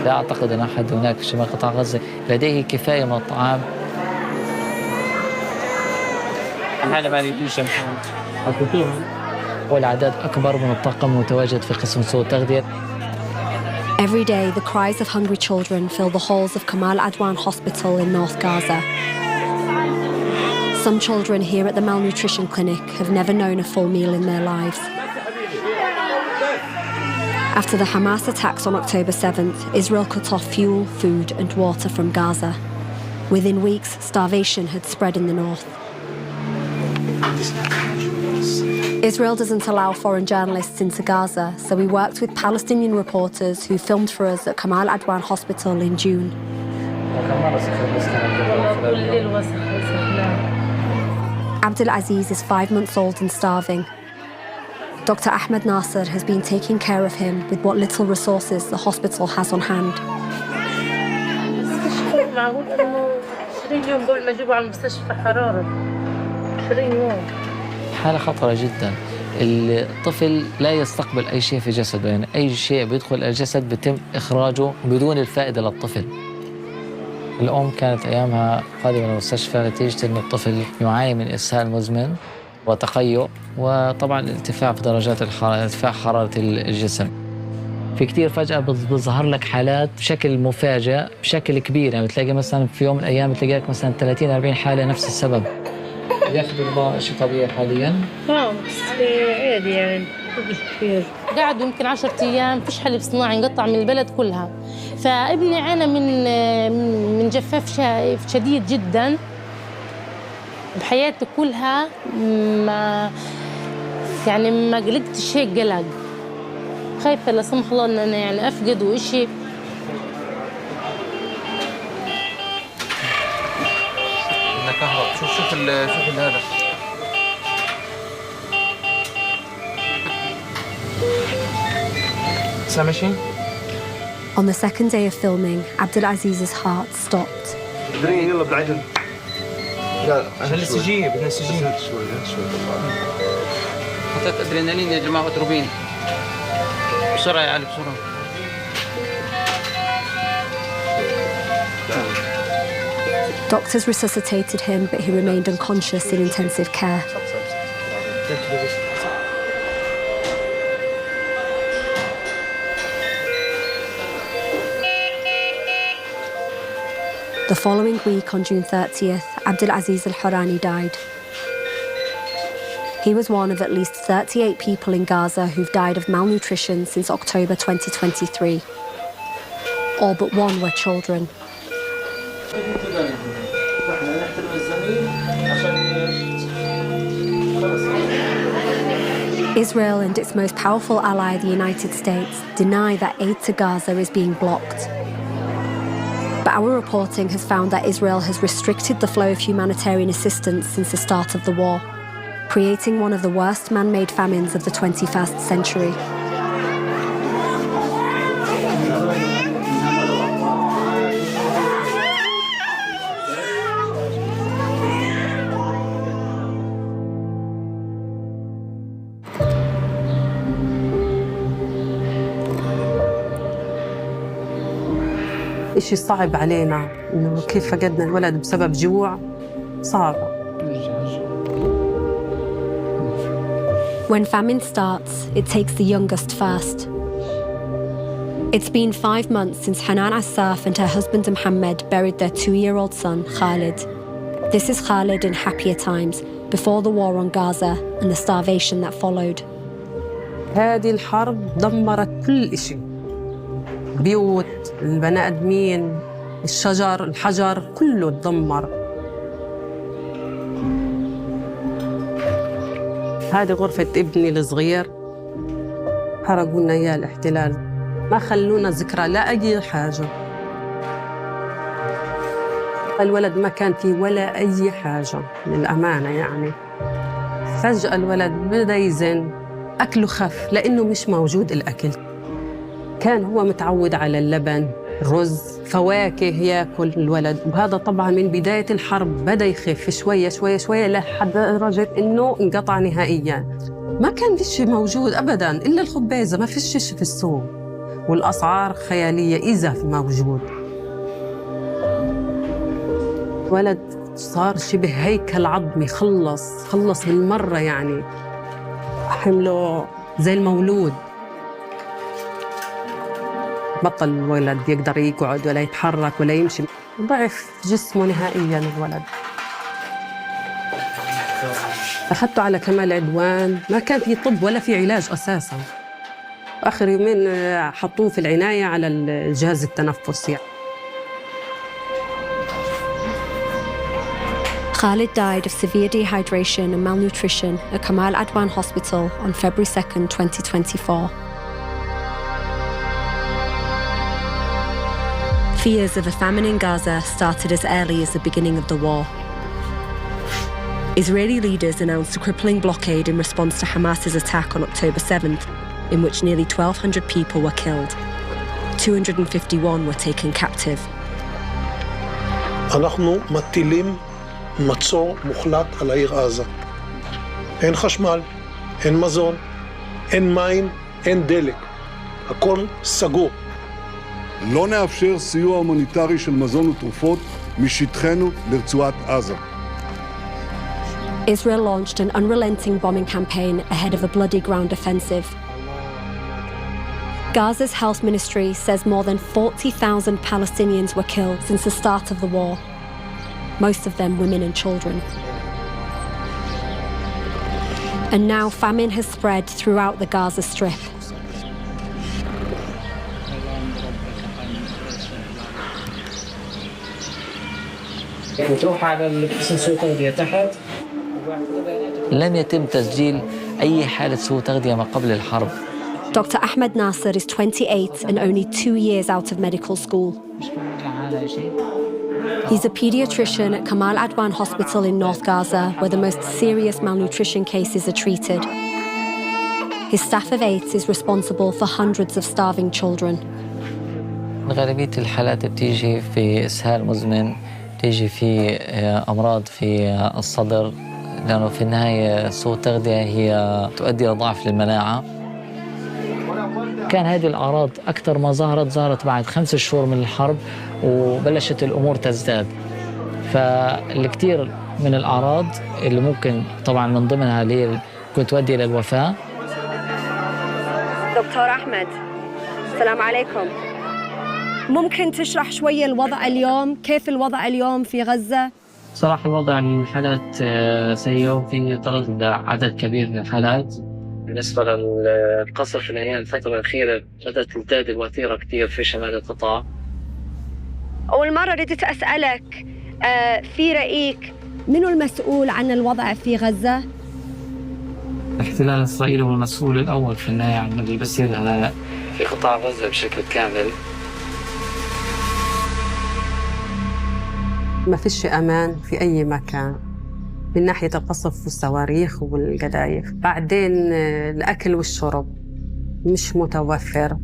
لا أعتقد أن أحد هناك في شمال قطاع غزة لديه كفاية من الطعام. والعدد أكبر من الطاقم المتواجد في قسم سوء التغذية. Every day, the cries of hungry children fill the halls of Kamal Adwan Hospital in North Gaza. Some children here at the malnutrition clinic have never known a full meal in their lives. After the Hamas attacks on October 7th, Israel cut off fuel, food and water from Gaza. Within weeks, starvation had spread in the north. Israel doesn't allow foreign journalists into Gaza, so we worked with Palestinian reporters who filmed for us at Kamal Adwan Hospital in June. Abdul Aziz is 5 months old and starving. Dr. Ahmed Nasser has been taking care of him with what little resources the hospital has on hand. حالة خطرة جدا. الطفل لا يستقبل أي شيء في جسده، يعني أي شيء بيدخل الجسد بيتم إخراجه بدون الفائدة للطفل. الأم كانت أيامها قادمة للمستشفى نتيجة أن الطفل يعاني من إسهال مزمن وتقيؤ، وطبعا ارتفاع في درجات الحرارة، ارتفاع حرارة الجسم. في كتير فجأة بتظهر لك حالات بشكل مفاجئ بشكل كبير، يعني بتلاقي مثلا في يوم من الأيام بتلاقي لك مثلا 30-40 حالة نفس السبب. ياخذ الله شيء طبيعي حاليا؟ بس عادي يعني كثير. قعدوا يمكن 10 أيام فيش حليب صناعي انقطع من البلد كلها، فابني عانى من جفاف شديد جدا بحياتي كلها. ما قلقتش هيك قلق، خايفة لا سمح الله ان انا يعني افقد وشيء. شوف هذا. سامشي؟ On the second day of filming, Abdul Aziz's heart stopped. يلا بالعجل. لا عشان السجيه، بدنا السجيه. شوي. حطيت ادرينالين يا جماعه وتروبين. بسرعه يا علي بسرعه. Doctors resuscitated him, but he remained unconscious in intensive care. The following week, on June 30th, Abdul Aziz al-Harani died. He was one of at least 38 people in Gaza who've died of malnutrition since October 2023. All but one were children. Israel and its most powerful ally, the United States, deny that aid to Gaza is being blocked. But our reporting has found that Israel has restricted the flow of humanitarian assistance since the start of the war, creating one of the worst man-made famines of the 21st century. إشي صعب علينا، إنه كيف فقدنا الولد بسبب جوع صعب. When famine starts, it takes the youngest first. It's been 5 months since Hanan Assaf and her husband Mohammed buried their 2-year-old son, Khalid. This is Khalid in happier times, before the war on Gaza and the starvation that followed. هذه الحرب دمرت كل إشي، بيوت، البني آدمين، الشجر، الحجر، كله تدمر. هذه غرفة ابني الصغير، حرقوا لنا إياه الاحتلال، ما خلونا ذكرى لا أي حاجة. الولد ما كان فيه ولا أي حاجة للأمانة يعني. فجأة الولد بدأ يزن، أكله خف لأنه مش موجود الأكل. كان هو متعود على اللبن، رز، فواكه ياكل الولد، وهذا طبعا من بداية الحرب بدأ يخف شوية لحد درجة إنه انقطع نهائياً. ما كان فيش موجود أبداً إلا الخبازة، ما فيش شيء في السوق. والأسعار خيالية إذا موجود. ولد صار شبه هيكل عظمي، خلص بالمرة يعني، حمله زي المولود. بطل الولد يقدر يقعد ولا يتحرك ولا يمشي، ضعف جسمه نهائياً الولد. أخذته على كمال عدوان، ما كان في طب ولا في علاج أساساً. آخر يومين حطوه في العناية على الجهاز التنفسي. Khalid died of severe dehydration and malnutrition at Kamal Adwan Hospital on February 2nd, 2024. Fears of a famine in Gaza started as early as the beginning of the war. Israeli leaders announced a crippling blockade in response to Hamas's attack on October 7th, in which nearly 1,200 people were killed. 251 were taken captive. אנחנו מטילים מצור מוחלט על העיר עזה. אין חשמל, אין מזון, אין מים, אין דלק. הכל סגור. לא נאפשר סיוע הומניטרי של מזון ותרופות משטחנו לרצועת עזה. Israel launched an unrelenting bombing campaign ahead of a bloody ground offensive. Gaza's health ministry says more than 40,000 Palestinians were killed since the start of the war, most of them women and children. And now famine has spread throughout the Gaza Strip. لم يتم تسجيل أي حالة سوء تغذية ما قبل الحرب. Dr. Ahmed Nasser is 28 and only 2 years out of medical school. He's a pediatrician at Kamal Adwan Hospital in North Gaza, where the most serious malnutrition cases are treated. His staff of 8 is responsible for hundreds of starving children. غالبية الحالات بتيجي في إسهال مزمن، تيجي في أمراض في الصدر، لأنه في النهاية سوء التغذية هي تؤدي إلى ضعف للمناعة. كان هذه الأعراض أكثر ما ظهرت بعد 5 شهور من الحرب، وبلشت الأمور تزداد. فالكثير من الأعراض اللي ممكن طبعاً من ضمنها اللي هي كنت تؤدي إلى الوفاة. دكتور أحمد، السلام عليكم. ممكن تشرح شوية الوضع اليوم؟ كيف الوضع اليوم في غزة؟ صراحة الوضع الحالات سيء، وفي طرد عدد كبير من الحالات. بالنسبة للقصف في الأيام الفترة الأخيرة بدأت تزداد الوتيرة كثير في شمال القطاع. أول مرة ردت أسألك في رأيك منو المسؤول عن الوضع في غزة؟ الاحتلال الإسرائيلي هو المسؤول الأول في النهاية عن اللي بيصير في قطاع غزة بشكل كامل. ما فيش أمان في أي مكان من ناحية القصف والصواريخ والقذائف. بعدين الأكل والشرب مش متوفر.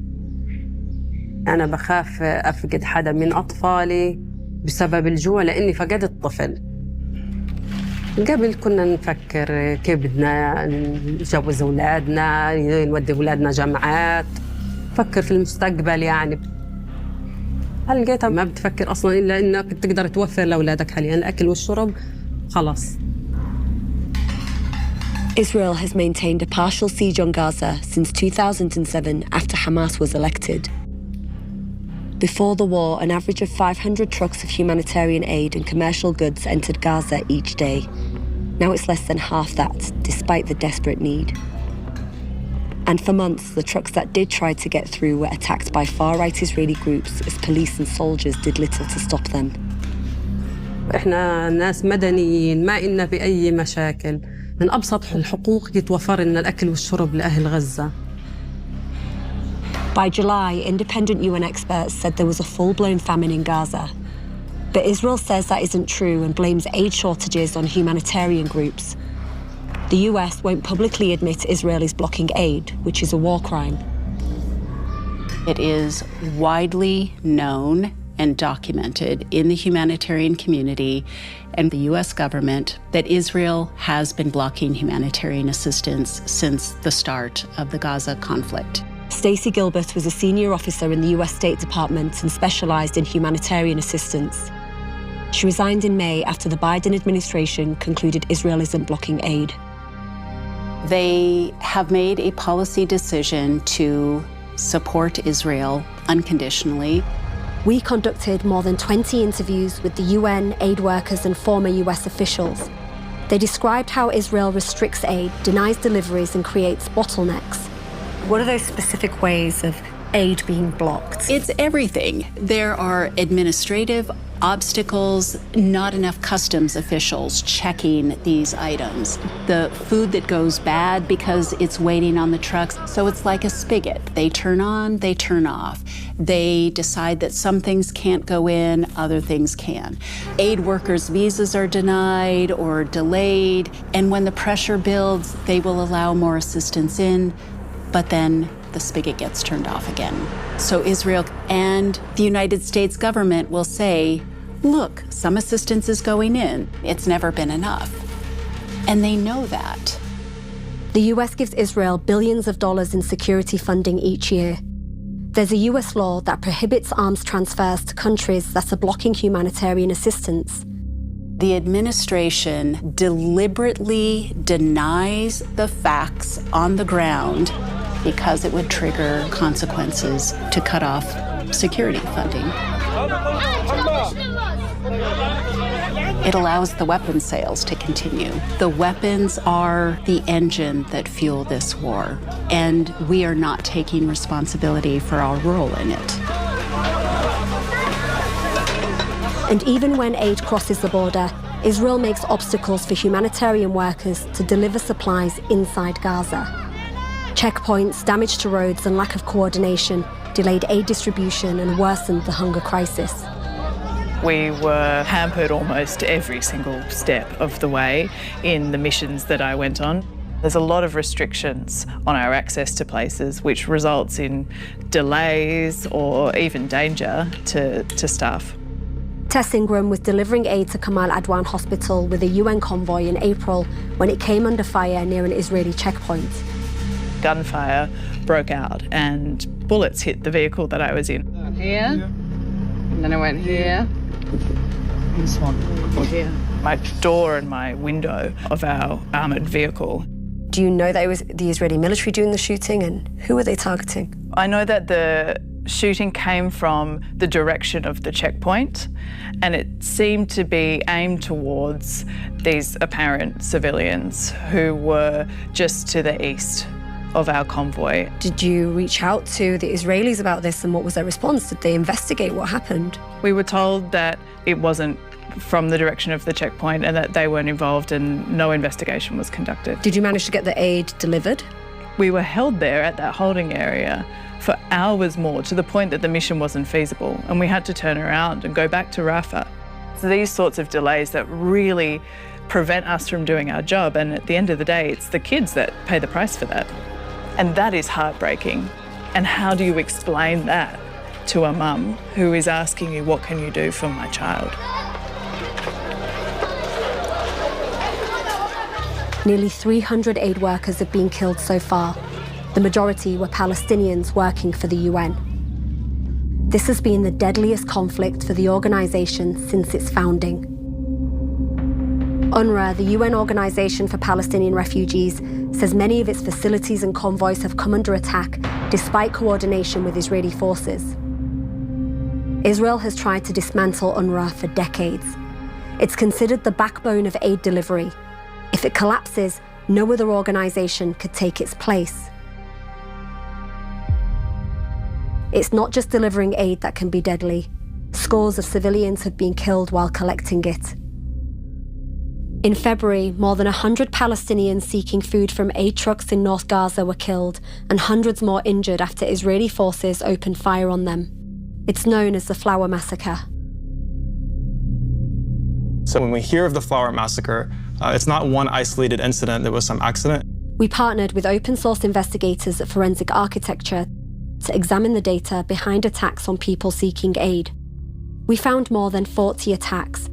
أنا بخاف أفقد حدا من أطفالي بسبب الجوع لأني فقدت طفل. قبل كنا نفكر كيف بدنا نجوز أولادنا، نودي أولادنا جامعات، نفكر في المستقبل يعني. هل لقيتها ما بتفكر أصلاً إلا إنك تقدر توفر لأولادك حالياً الأكل والشرب خلاص. Israel has maintained a partial siege on Gaza since 2007 after Hamas was elected. Before the war, an average of 500 trucks of humanitarian aid and commercial goods entered Gaza each day. Now it's less than half that, despite the desperate need. And for months, the trucks that did try to get through were attacked by far-right Israeli groups as police and soldiers did little to stop them. إحنا ناس مدنيين ما إلنا بأي مشاكل. من أبسط الحقوق يتوفر لنا الأكل والشرب لأهل غزة. By July, independent UN experts said there was a full-blown famine in Gaza. But Israel says that isn't true and blames aid shortages on humanitarian groups. The US won't publicly admit Israel is blocking aid, which is a war crime. It is widely known and documented in the humanitarian community and the US government that Israel has been blocking humanitarian assistance since the start of the Gaza conflict. Stacey Gilbert was a senior officer in the US State Department and specialized in humanitarian assistance. She resigned in May after the Biden administration concluded Israel isn't blocking aid. They have made a policy decision to support Israel unconditionally. We conducted more than 20 interviews with the UN, aid workers, and former US officials. They described how Israel restricts aid, denies deliveries, and creates bottlenecks. What are those specific ways of aid being blocked? It's everything. There are administrative obstacles, not enough customs officials checking these items. The food that goes bad because it's waiting on the trucks, so it's like a spigot. They turn on, they turn off. They decide that some things can't go in, other things can. Aid workers' visas are denied or delayed, and when the pressure builds, they will allow more assistance in, but then the spigot gets turned off again. So Israel and the United States government will say, look, some assistance is going in. It's never been enough. And they know that. The US gives Israel billions of dollars in security funding each year. There's a US law that prohibits arms transfers to countries that are blocking humanitarian assistance. The administration deliberately denies the facts on the ground because it would trigger consequences to cut off security funding. It allows the weapons sales to continue. The weapons are the engine that fuel this war, and we are not taking responsibility for our role in it. And even when aid crosses the border, Israel makes obstacles for humanitarian workers to deliver supplies inside Gaza. Checkpoints, damage to roads, and lack of coordination delayed aid distribution and worsened the hunger crisis. We were hampered almost every single step of the way in the missions that I went on. There's a lot of restrictions on our access to places, which results in delays or even danger to staff. Tess Ingram was delivering aid to Kamal Adwan Hospital with a UN convoy in April when it came under fire near an Israeli checkpoint. Gunfire broke out and bullets hit the vehicle that I was in. Here, and then I went here. This one, here. My door and my window of our armoured vehicle. Do you know that it was the Israeli military doing the shooting, and who were they targeting? I know that the shooting came from the direction of the checkpoint, and it seemed to be aimed towards these apparent civilians who were just to the east of our convoy. Did you reach out to the Israelis about this, and what was their response? Did they investigate what happened? We were told that it wasn't from the direction of the checkpoint and that they weren't involved and no investigation was conducted. Did you manage to get the aid delivered? We were held there at that holding area for hours more, to the point that the mission wasn't feasible, and we had to turn around and go back to Rafah. So these sorts of delays that really prevent us from doing our job, and at the end of the day, it's the kids that pay the price for that. And that is heartbreaking. And how do you explain that to a mum who is asking you, what can you do for my child? Nearly 300 aid workers have been killed so far. The majority were Palestinians working for the UN. This has been the deadliest conflict for the organisation since its founding. UNRWA, the UN Organisation for Palestinian Refugees, says many of its facilities and convoys have come under attack despite coordination with Israeli forces. Israel has tried to dismantle UNRWA for decades. It's considered the backbone of aid delivery. If it collapses, no other organisation could take its place. It's not just delivering aid that can be deadly. Scores of civilians have been killed while collecting it. In February, more than 100 Palestinians seeking food from aid trucks in North Gaza were killed, and hundreds more injured after Israeli forces opened fire on them. It's known as the Flower Massacre. So when we hear of the Flower Massacre, it's not one isolated incident that was some accident. We partnered with open-source investigators at Forensic Architecture to examine the data behind attacks on people seeking aid. We found more than 40 attacks.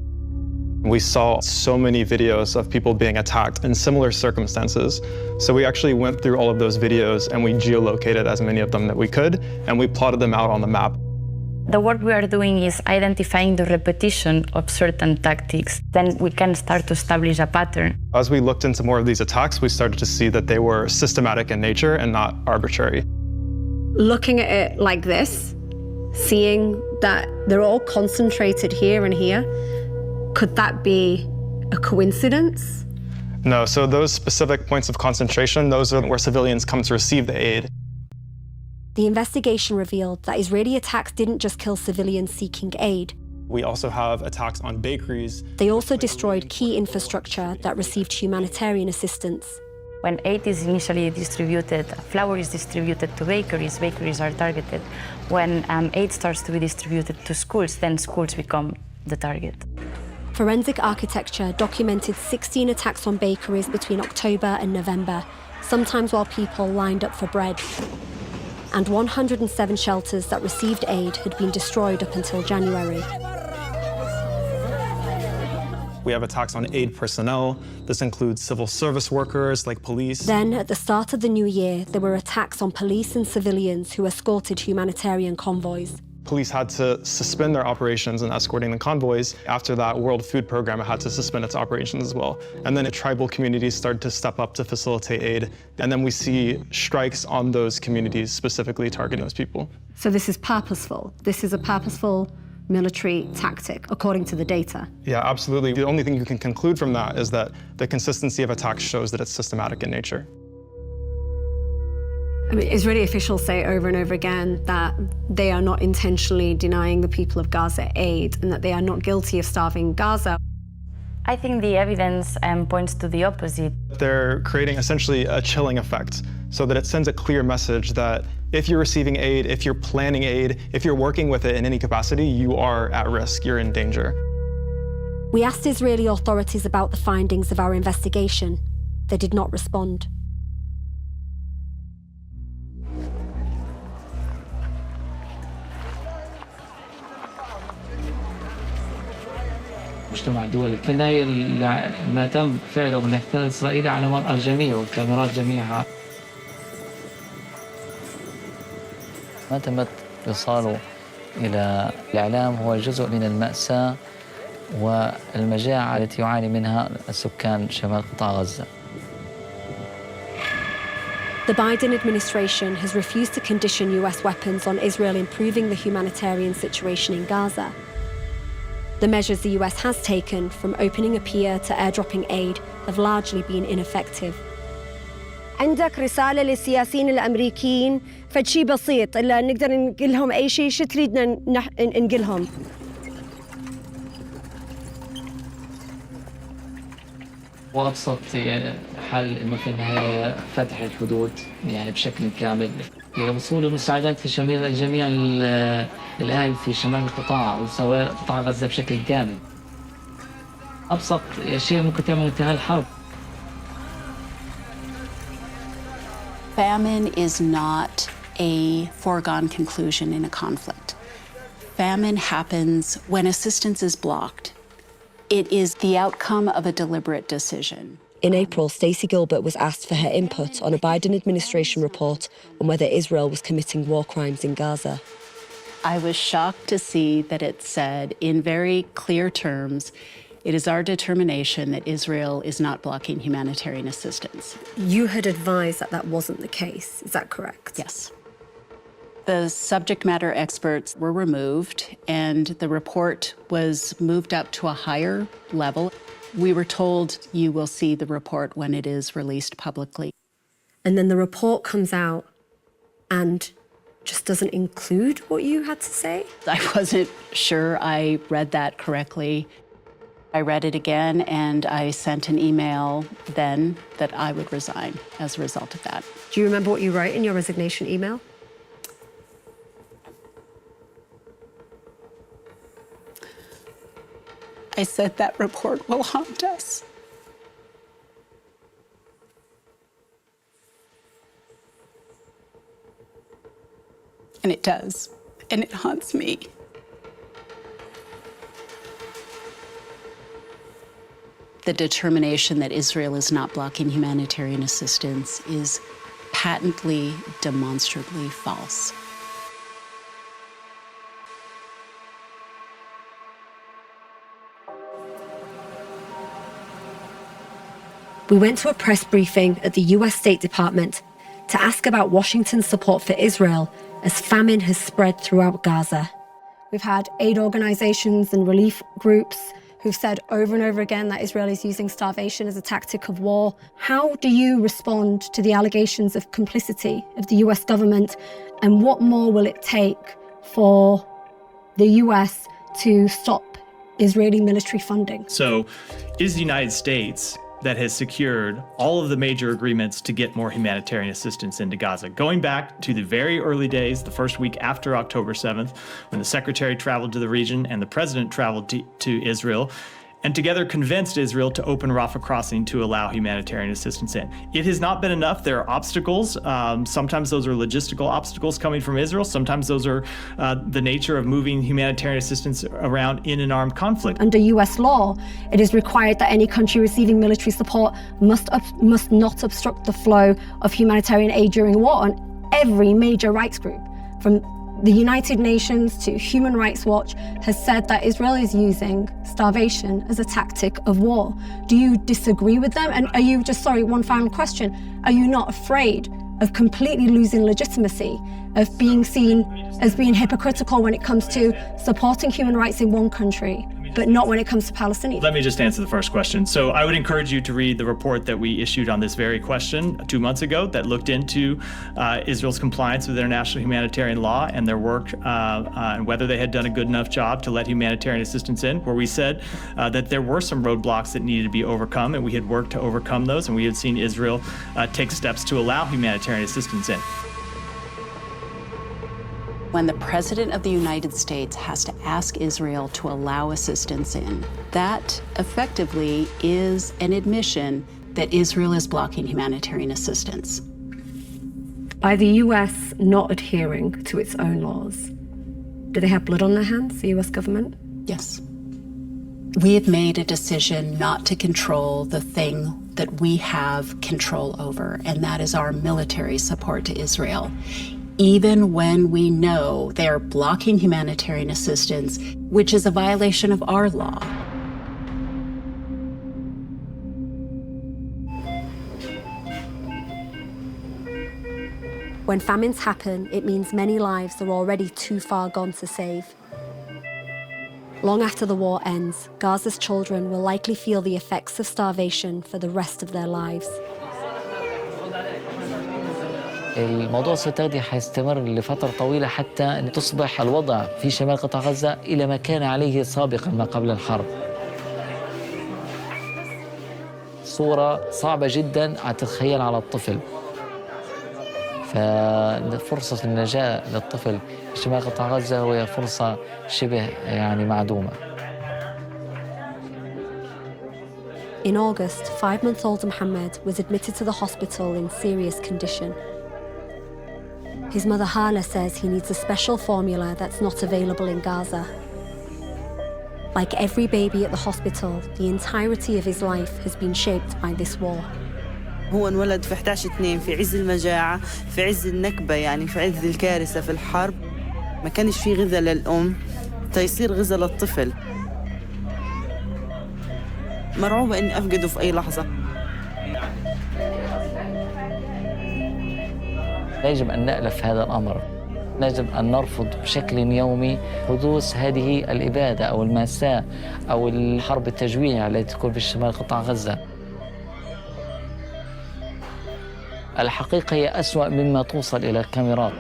We saw so many videos of people being attacked in similar circumstances. So we actually went through all of those videos and we geolocated as many of them that we could, and we plotted them out on the map. The work we are doing is identifying the repetition of certain tactics. Then we can start to establish a pattern. As we looked into more of these attacks, we started to see that they were systematic in nature and not arbitrary. Looking at it like this, seeing that they're all concentrated here and here, could that be a coincidence? No, so those specific points of concentration, those are where civilians come to receive the aid. The investigation revealed that Israeli attacks didn't just kill civilians seeking aid. We also have attacks on bakeries. They also destroyed key infrastructure that received humanitarian assistance. When aid is initially distributed, flour is distributed to bakeries, bakeries are targeted. When aid starts to be distributed to schools, then schools become the target. Forensic architecture documented 16 attacks on bakeries between October and November, sometimes while people lined up for bread. And 107 shelters that received aid had been destroyed up until January. We have attacks on aid personnel. This includes civil service workers like police. Then, at the start of the new year, there were attacks on police and civilians who escorted humanitarian convoys. Police had to suspend their operations in escorting the convoys. After that, World Food Program had to suspend its operations as well. And then tribal communities started to step up to facilitate aid. And then we see strikes on those communities, specifically targeting those people. So this is purposeful. This is a purposeful military tactic, according to the data. Yeah, absolutely. The only thing you can conclude from that is that the consistency of attacks shows that it's systematic in nature. I mean, Israeli officials say over and over again that they are not intentionally denying the people of Gaza aid and that they are not guilty of starving Gaza. I think the evidence points to the opposite. They're creating essentially a chilling effect so that it sends a clear message that if you're receiving aid, if you're planning aid, if you're working with it in any capacity, you are at risk, you're in danger. We asked Israeli authorities about the findings of our investigation. They did not respond. مجتمع الدولي في النهاية ما تم فعله من الاحتلال الإسرائيلي على مرأى الجميع والكاميرات جميعها. ما تم إيصاله إلى الإعلام هو جزء من المأساة والمجاعة التي يعاني منها السكان شمال قطاع غزة. The Biden administration has refused to condition US weapons on Israel improving the humanitarian situation in Gaza. The measures the US has taken, from opening a pier to airdropping aid, have largely been ineffective. عندك رسالة للسياسيين الأمريكيين فشي بسيط إلا نقدر نقلهم أي شيء شو تريدنا نقلهم؟ وأبسط حل إنه في النهاية فتح الحدود يعني بشكل كامل لوصول المساعدات لشمال جميع الأهل في شمال القطاع وسواء قطاع غزة بشكل كامل. أبسط شيء ممكن تعمل انتهاء الحرب. Famine is not a foregone conclusion in a conflict. Famine happens when assistance is blocked. It is the outcome of a deliberate decision. In April, Stacey Gilbert was asked for her input on a Biden administration report on whether Israel was committing war crimes in Gaza. I was shocked to see that it said in very clear terms, it is our determination that Israel is not blocking humanitarian assistance. You had advised that that wasn't the case. Is that correct? Yes. The subject matter experts were removed, and the report was moved up to a higher level. We were told you will see the report when it is released publicly. And then the report comes out and just doesn't include what you had to say? I wasn't sure I read that correctly. I read it again, and I sent an email then that I would resign as a result of that. Do you remember what you wrote in your resignation email? I said that report will haunt us. And it does, and it haunts me. The determination that Israel is not blocking humanitarian assistance is patently, demonstrably false. We went to a press briefing at the US State Department to ask about Washington's support for Israel as famine has spread throughout Gaza. We've had aid organizations and relief groups who've said over and over again that Israel is using starvation as a tactic of war. How do you respond to the allegations of complicity of the US government, and what more will it take for the US to stop Israeli military funding? So, is the United States that has secured all of the major agreements to get more humanitarian assistance into Gaza. Going back to the very early days, the first week after October 7th, when the secretary traveled to the region and the president traveled to Israel, and together convinced Israel to open Rafah crossing to allow humanitarian assistance in. It has not been enough. There are obstacles. Sometimes those are logistical obstacles coming from Israel. Sometimes those are the nature of moving humanitarian assistance around in an armed conflict. Under US law, it is required that any country receiving military support must not obstruct the flow of humanitarian aid during war. And every major rights group, from the United Nations to Human Rights Watch, has said that Israel is using starvation as a tactic of war. Do you disagree with them? And are you, one final question, are you not afraid of completely losing legitimacy, of being seen as being hypocritical when it comes to supporting human rights in one country, but not when it comes to Palestinians? Let me just answer the first question. So I would encourage you to read the report that we issued on this very question 2 months ago that looked into Israel's compliance with international humanitarian law and their work and whether they had done a good enough job to let humanitarian assistance in, where we said that there were some roadblocks that needed to be overcome, and we had worked to overcome those, and we had seen Israel take steps to allow humanitarian assistance in. When the President of the United States has to ask Israel to allow assistance in, that effectively is an admission that Israel is blocking humanitarian assistance. By the US not adhering to its own laws, do they have blood on their hands, the US government? Yes. We have made a decision not to control the thing that we have control over, and that is our military support to Israel. Even when we know they're blocking humanitarian assistance, which is a violation of our law. When famines happen, it means many lives are already too far gone to save. Long after the war ends, Gaza's children will likely feel the effects of starvation for the rest of their lives. الموضوع الستادي حيستمر لفترة طويلة حتى أن تصبح الوضع في شمال قطاع غزة إلى ما كان عليه سابقاً ما قبل الحرب. صورة صعبة جداً أتخيل على الطفل. ففرصة النجاة للطفل في شمال قطاع غزة هي فرصة شبه معدومة. In August, 5-month-old Mohammed was admitted to the hospital in serious condition. His mother Hala says he needs a special formula that's not available in Gaza. Like every baby at the hospital, the entirety of his life has been shaped by this war. هو انولد في 11/2 في عز المجاعة، في عز النكبة، يعني في عز الكارثة في الحرب. ما كانش في غذاء للأم تيصير غذاء للطفل. مرعوبة إني أفقده في أي لحظة. يجب أن نألف هذا الأمر. يجب أن نرفض بشكل يومي حدوث هذه الإبادة أو المأساة أو الحرب التجويعية التي تكون في شمال قطاع غزة. الحقيقة هي أسوأ مما توصل إلى الكاميرات.